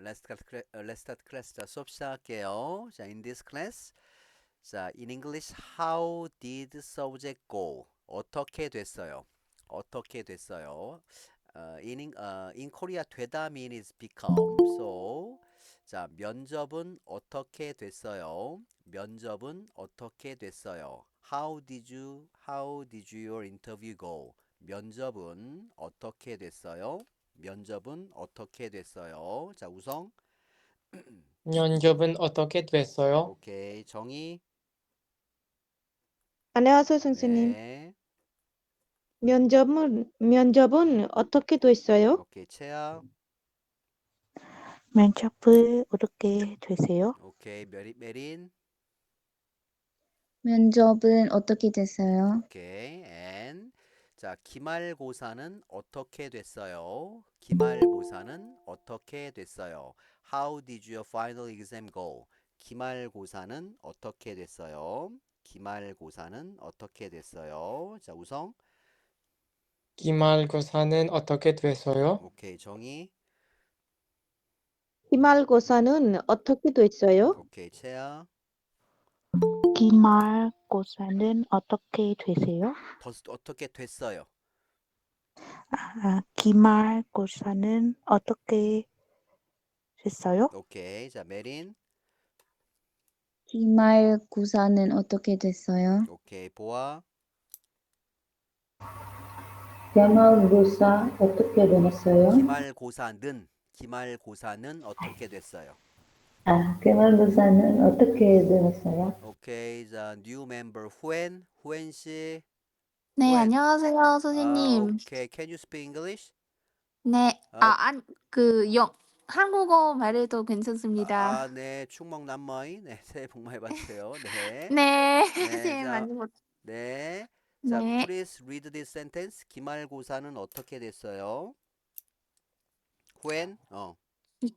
let's start class. 자, 수업 시작할게요. 자, in this class. 자, in English, how did subject go? 어떻게 됐어요? 어떻게 됐어요? in Korea, 되다 means become. So, 자, 면접은 어떻게 됐어요? 면접은 어떻게 됐어요? How did your interview go? 면접은 어떻게 됐어요? 면접은 어떻게 됐어요? 자, 우성. 면접은 어떻게 됐어요? 오케이. 정의. 안녕하세요, 선생님. 네. 면접은 어떻게 됐어요? 오케이. 채아. 면접을 어떻게 되세요? 오케이. 메린. 면접은 어떻게 됐어요? 오케이. 앤. 자, 기말고사는 어떻게 됐어요? 기말고사는 어떻게 됐어요? How did your final exam go? 기말고사는 어떻게 됐어요? 기말고사는 어떻게 됐어요? 자, 우성. 기말고사는 어떻게 됐어요? 오케이. 정의. 기말고사는 어떻게 됐어요? 오케이. 채아. 기말고사는 어떻게 되세요? 어떻게 됐어요? 기말고사는 어떻게 됐어요? 오케이. 자, 메린. 기말고사는 어떻게 됐어요? 오케이. 보아. 기말고사 어떻게 되셨어요? 기말고사는 어떻게 됐어요? 기말고사는 어떻게 되셨어요? 오케이. 자, new member 후엔 씨. 네, 후엔. 안녕하세요, 선생님. 오케이. Can you speak English? 네, 아, 한국어 말해도 괜찮습니다. 네. 충먹남머이. 네. 새해 복 많이 받으세요. 네. 네, 네. 새해 자, 많이 받. 네. 자, 네, please read this sentence. 기말고사는 어떻게 됐어요? 후엔.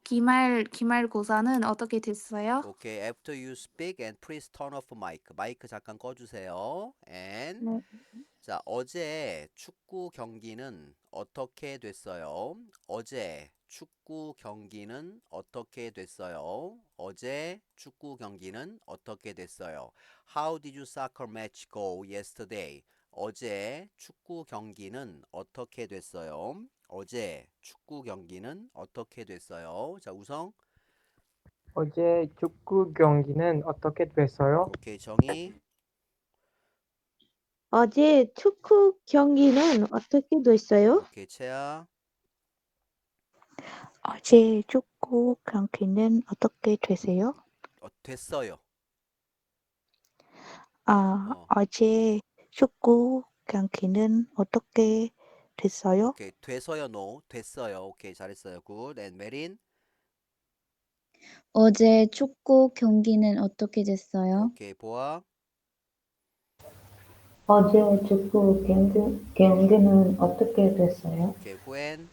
기말고사는 어떻게 됐어요? 오케이. After you speak and please turn off mic. 마이크 잠깐 꺼주세요. And 네, 자, 어제 축구 경기는 어떻게 됐어요? 어제 축구 경기는 어떻게 됐어요? 어제 축구 경기는 어떻게 됐어요? How did your soccer match go yesterday? 어제 축구 경기는 어떻게 됐어요? 어제 축구 경기는 어떻게 됐어요? 자, 우성. 어제 축구 경기는 어떻게 됐어요? 오케이. 정의. 어제 축구 경기는 어떻게 됐어요? 오케이. 채아. 어제 축구 경기는 어떻게 되세요? 됐어요. 어제 축구 경기는 어떻게 됐어요? 오케이. 돼서요. No. 됐어요. 오케이. 잘했어요. 굿. And 메린. 어제 축구 경기는 어떻게 됐어요? 오케이. 보아. 어제 축구 경기는 어떻게 됐어요? 오케이. 후엔.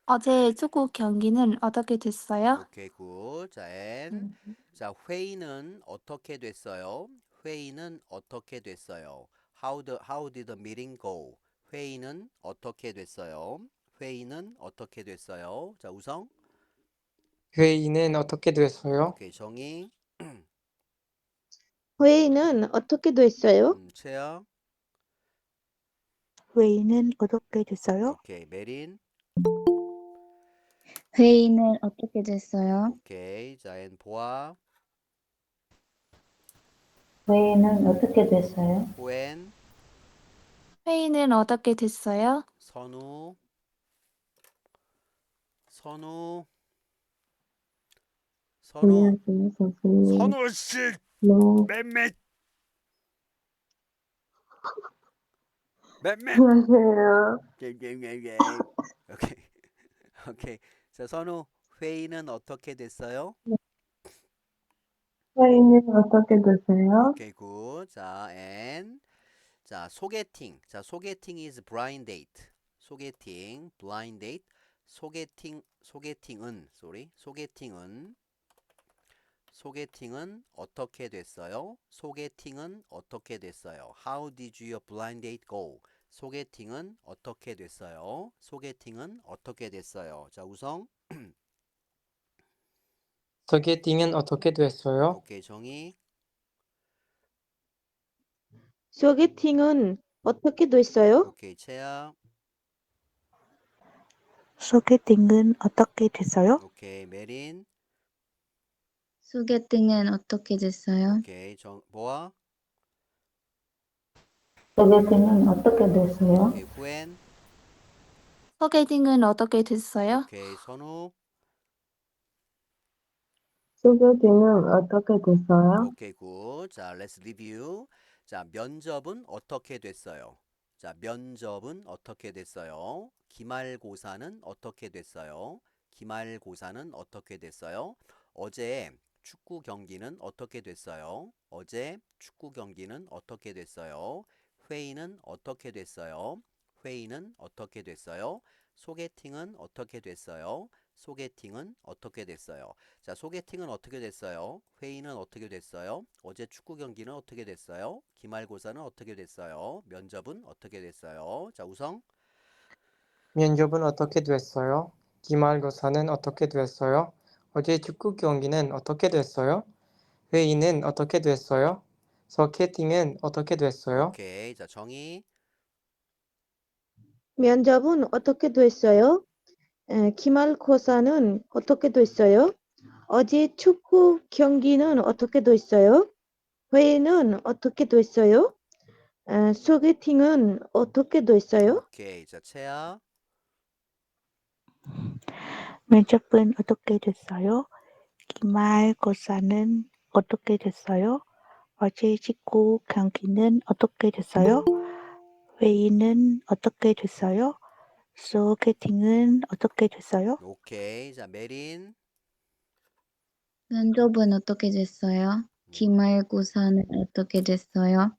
어제 축구 경기는 어떻게 됐어요? 오케이. 굿. 자, and. 자, 회의는 어떻게 됐어요? 회의는 어떻게 됐어요? How did the meeting go? 회의는 어떻게 됐어요? 회의는 어떻게 됐어요? 자, 우성. 회의는 어떻게 됐어요? 오케이. 정의. 회의는 어떻게 됐어요? 채아. 회의는 어떻게 됐어요? 오케이. 메린. 회의는 어떻게 됐어요? 오케이. 자, and 보아. 회의는 어떻게 됐어요? 후엔. 회의는 어떻게 됐어요? 선우. 안녕하세요, 선생님. 선우씨. 네, 맴매. 안녕하세요. 오케이. 오케이. 자, 선우. 회의는 어떻게 됐어요? 회의는 어떻게 됐어요? 오케이, 굿. 자, and. 자, 소개팅. 자, 소개팅 is blind date. 소개팅, blind date. 소개팅은 어떻게 됐어요? 소개팅은 어떻게 됐어요? How did your blind date go? 소개팅은 어떻게 됐어요? 소개팅은 어떻게 됐어요? 자, 우성. 소개팅은 어떻게 됐어요? 오케이, 정희. 소개팅은 어떻게 됐어요? 오케이, 채아. 소개팅은 어떻게 됐어요? 오케이, 메린. 소개팅은 어떻게 됐어요? 오케이, 보아. 소개팅은 어떻게 됐어요? 오케이, 후엔. 소개팅은 어떻게 됐어요? 오케이, 선우. 소개팅은 어떻게 됐어요? 오케이, 굿. 자, let's review. 자, 면접은 어떻게 됐어요? 자, 면접은 어떻게 됐어요? 기말고사는 어떻게 됐어요? 기말고사는 어떻게 됐어요? 어제 축구 경기는 어떻게 됐어요? 어제 축구 경기는 어떻게 됐어요? 회의는 어떻게 됐어요? 회의는 어떻게 됐어요? 소개팅은 어떻게 됐어요? 소개팅은 어떻게 됐어요? 자, 소개팅은 어떻게 됐어요? 회의는 어떻게 됐어요? 어제 축구 경기는 어떻게 됐어요? 기말고사는 어떻게 됐어요? 면접은 어떻게 됐어요? 자, 우성. 면접은 어떻게 됐어요? 기말고사는 어떻게 됐어요? 어제 축구 경기는 어떻게 됐어요? 회의는 어떻게 됐어요? 소개팅은 어떻게 됐어요? 오케이. 자, 정희. 면접은 어떻게 됐어요? 기말고사는 어떻게 됐어요? 어제 축구 경기는 어떻게 됐어요? 회의는 어떻게 됐어요? 소개팅은 어떻게 됐어요? 오케이. 자, 채아. 면접은 어떻게 됐어요? 기말고사는 어떻게 됐어요? 어제 축구 경기는 어떻게 됐어요? 회의는 어떻게 됐어요? 소개팅은 어떻게 됐어요? 오케이. 자, 메린. 면접은 어떻게 됐어요? 기말고사는 어떻게 됐어요?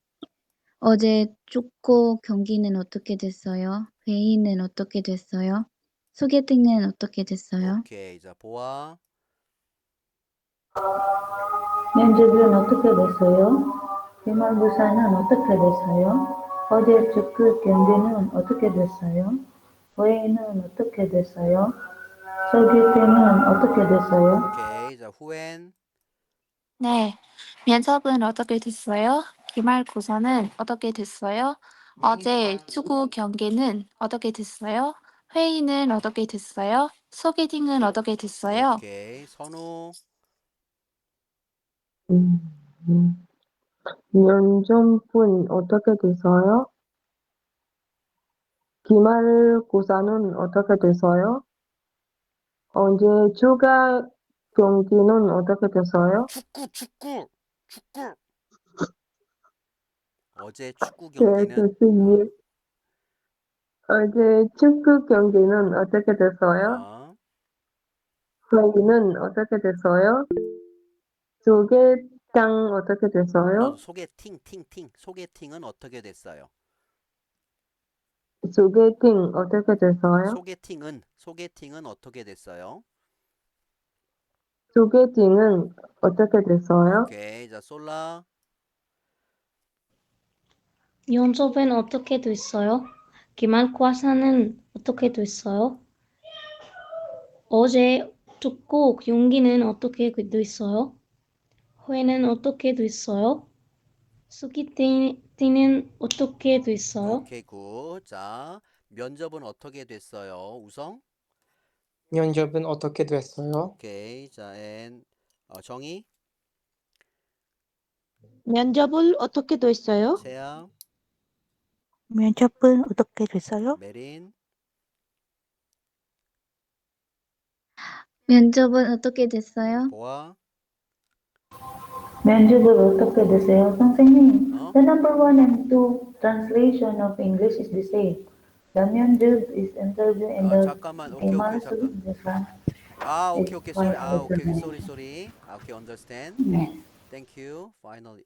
어제 축구 경기는 어떻게 됐어요? 회의는 어떻게 됐어요? 소개팅은 어떻게 됐어요? 오케이. 자, 보아. 면접은 어떻게 됐어요? 기말고사는 어떻게 됐어요? 어제 축구 경기는 어떻게 됐어요? 회의는 어떻게 됐어요? 소개팅은 어떻게 됐어요? 오케이. 자, 후엔. 네. 면접은 어떻게 됐어요? 기말고사는 어떻게 됐어요? 어제 축구 경기는 어떻게 됐어요? 회의는 어떻게 됐어요? 소개팅은 어떻게 됐어요? 오케이. 선우. 면접은 어떻게 됐어요? 기말고사는 어떻게 됐어요? 어제 축구 경기는 어떻게 됐어요? 축구. 어제 축구 네, 경기는 교수님. 어제 축구 경기는 어떻게 됐어요? 어, 회의는 어떻게 됐어요? 소개팅 어떻게 너 됐어요? 소개팅은 어떻게 됐어요? 소개팅 어떻게 됐어요? 소개팅은 어떻게 됐어요? 소개팅은 어떻게 됐어요? 오케이. 자, 솔라. 면접은 어떻게 됐어요? 기말고사는 어떻게 됐어요? 어제 축구 경기는 어떻게 됐어요? 회의는 어떻게 됐어요? 소개팅은 어떻게 됐어요? 오케이, 굿. 자, 면접은 어떻게 됐어요? 우성? 면접은 어떻게 됐어요? 오케이. 자, 정희? 면접은 어떻게 됐어요? 채아? 면접은 어떻게 됐어요? 메린? 면접은 어떻게 됐어요? 보아? 면접은 어떻게 됐어요? 선생님, 어? the number 1 and 2 translation of English is the same. The 면접 is interview and the 잠깐만. 오케이, 기말고사 잠깐. is different. 오케이, sorry. It's sorry. 오케이, understand. 네. Thank you. Finally.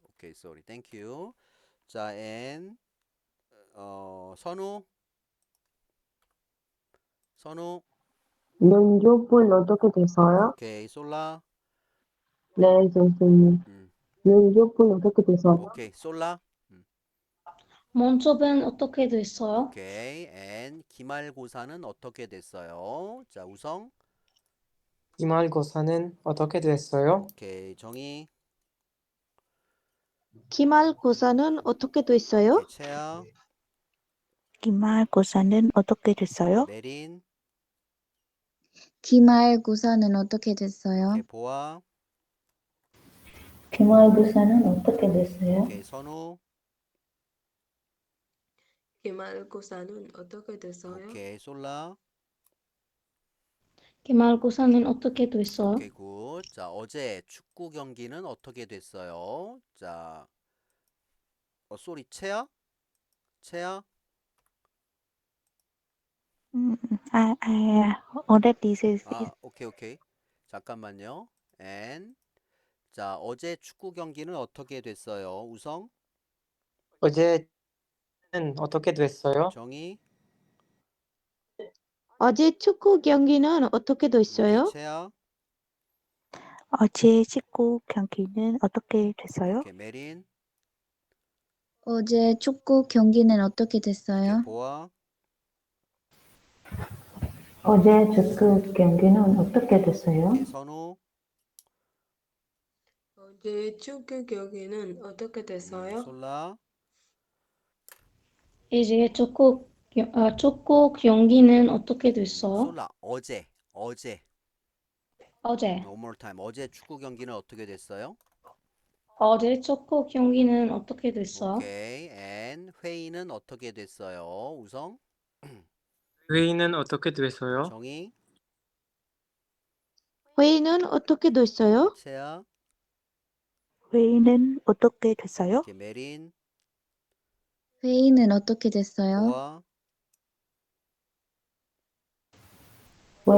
오케이, sorry. Thank you. 자, 선우? 면접은 어떻게 됐어요? 오케이, 솔라? 네, 선생님. 면접은 어떻게 됐어요? 오케이, 솔라? 면접은 어떻게 됐어요? 오케이. and 기말고사는 어떻게 됐어요? 자, 우성. 기말고사는 어떻게 됐어요? 오케이. 정희. 기말고사는 어떻게 됐어요? 오케이. 채아. 기말고사는 어떻게 됐어요? 메린. 기말고사는 어떻게 됐어요? 오케이. 보아. 기말고사는 어떻게 됐어요? 오케이. 선우. 기말고사는 어떻게 됐어요? 오케이. 솔라. 기말고사는 어떻게 됐어요? 오케이. 굿. 자, 어제 축구 경기는 어떻게 됐어요? 자, 쏘리. 채아. 채아. already says 오케이, 오케이. 잠깐만요. and 자, 어제 축구 경기는 어떻게 됐어요? 우성, 어제는 어떻게 됐어요? 정희, 어제 축구 경기는 어떻게 오케이, 됐어요? 채아, 어제 축구 경기는 어떻게 됐어요? 오케이, 메린, 어제 축구 경기는 어떻게 오케이, 됐어요? 보아, 어제 축구 경기는 어떻게 됐어요? 오케이, 선우, 어제 축구 경기는 어떻게 됐어요? 솔라, 이제 축구 경기는 어떻게 됐어요? 솔라, 어제, 어제 one more time. 어제 축구 경기는 어떻게 됐어요? 어제 축구 경기는 어떻게 됐어요? 오케이, and 회의는 어떻게 됐어요? 우성, 회의는 어떻게 됐어요? 정희, 회의는 어떻게 됐어요? 채아, 회의는 어떻게 됐어요? 오케이, 메린, 회의는 어떻게 됐어요? 보아,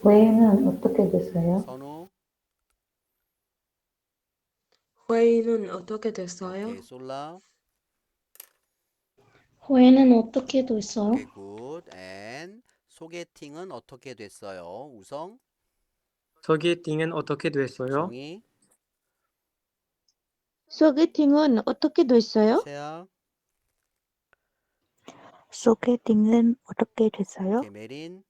회의는 어떻게 됐어요? 선우, 회의는 어떻게 됐어요? 오케이, 솔라, 회의는 어떻게 됐어요? 오케이, 굿. and 소개팅은 어떻게 됐어요? 우성, 소개팅은 어떻게 됐어요? 정희, 소개팅은 어떻게 됐어요? 채아, 소개팅은 어떻게 됐어요? 오케이, 메린,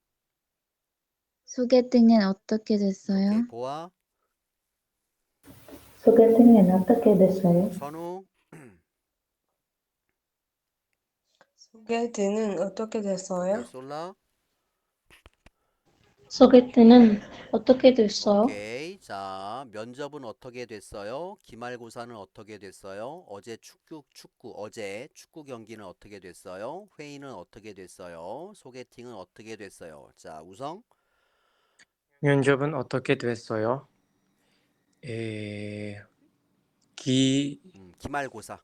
소개팅은 어떻게 오케이, 됐어요? 보아, 소개팅은 어떻게 됐어요? 선우, 소개팅은 어떻게 됐어요? 오케이, 솔라, 소개팅은 어떻게 됐어요? 오케이. 자, 면접은 어떻게 됐어요? 기말고사는 어떻게 됐어요? 어제 어제 축구 경기는 어떻게 됐어요? 회의는 어떻게 됐어요? 소개팅은 어떻게 됐어요? 자, 우성, 면접은 어떻게 됐어요? 기말고사.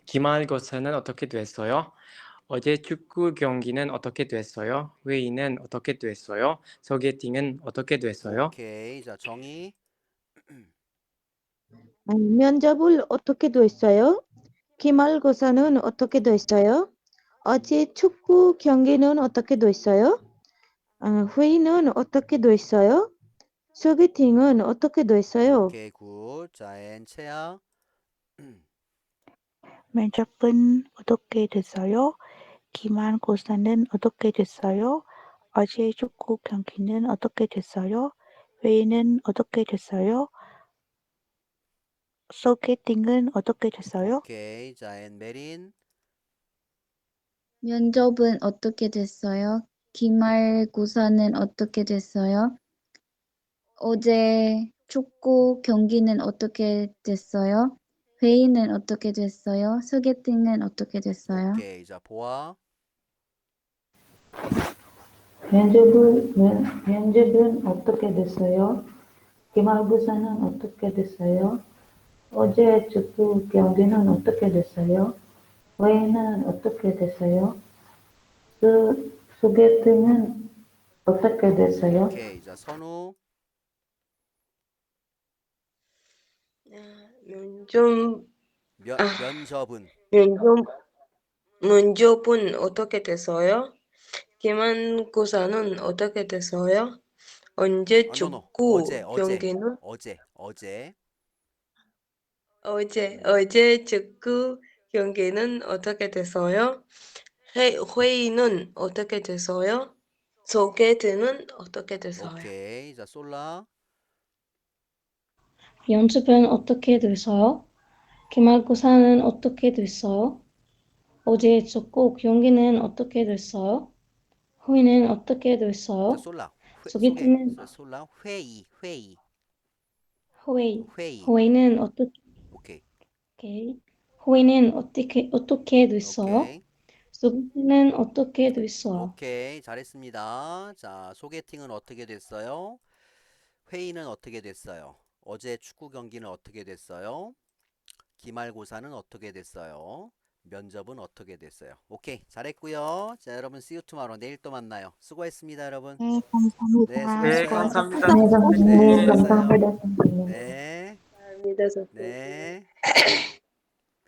기말고사는 어떻게 됐어요? 어제 축구 경기는 어떻게 됐어요? 회의는 어떻게 됐어요? 소개팅은 어떻게 됐어요? 오케이. 자, 정희, 면접을 어떻게 됐어요? 기말고사는 어떻게 됐어요? 어제 축구 경기는 어떻게 됐어요? 회의는 어떻게 됐어요? 소개팅은 어떻게 됐어요? 오케이, 굿. 자, and 채아, 면접은 어떻게 됐어요? 기말고사는 어떻게 됐어요? 어제 축구 경기는 어떻게 됐어요? 회의는 어떻게 됐어요? 소개팅은 어떻게 됐어요? 오케이. 자, and 메린, 면접은 어떻게 됐어요? 기말고사는 어떻게 됐어요? 어제 축구 경기는 어떻게 됐어요? 회의는 어떻게 됐어요? 소개팅은 어떻게 됐어요? 오케이. 자, 보아, 면접은 어떻게 됐어요? 기말고사는 어떻게 됐어요? 어제 축구 경기는 어떻게 됐어요? 회의는 어떻게 됐어요? 소개팅은 어떻게 됐어요? 오케이. 자, 선우, 면접 면접은 면접은 어떻게 됐어요? 기말고사는 어떻게 됐어요? 언제 no. 축구 경기는 어제. 어제 축구 경기는 어떻게 됐어요? 회의는 어떻게 됐어요? 소개팅은 어떻게 됐어요? 오케이. 자, 솔라. 연습은 어떻게 됐어요? 기말고사는 어떻게 됐어요? 어제 축구 경기는 어떻게 됐어요? 회의는 어떻게 자, 됐어요? 솔라. 소개팅은 솔라. 회의. 회의. 회의. 회의는 어떻게 오케이. 회의는 어떻게 됐어요? 오케이. 소개팅은 어떻게 됐어요? 오케이. 잘했습니다. 자, 소개팅은 어떻게 됐어요? 회의는 어떻게 됐어요? 어제 축구 경기는 어떻게 됐어요? 기말고사는 어떻게 됐어요? 면접은 어떻게 됐어요? 오케이. 잘했고요. 자, 여러분 see you tomorrow. 내일 또 만나요. 수고했습니다, 여러분. 네, 감사합니다. 네, 네, 감사합니다. 네, 선생님. 네, 감사합니다, 선생님. 네. 감사합니다, 선생님. 네.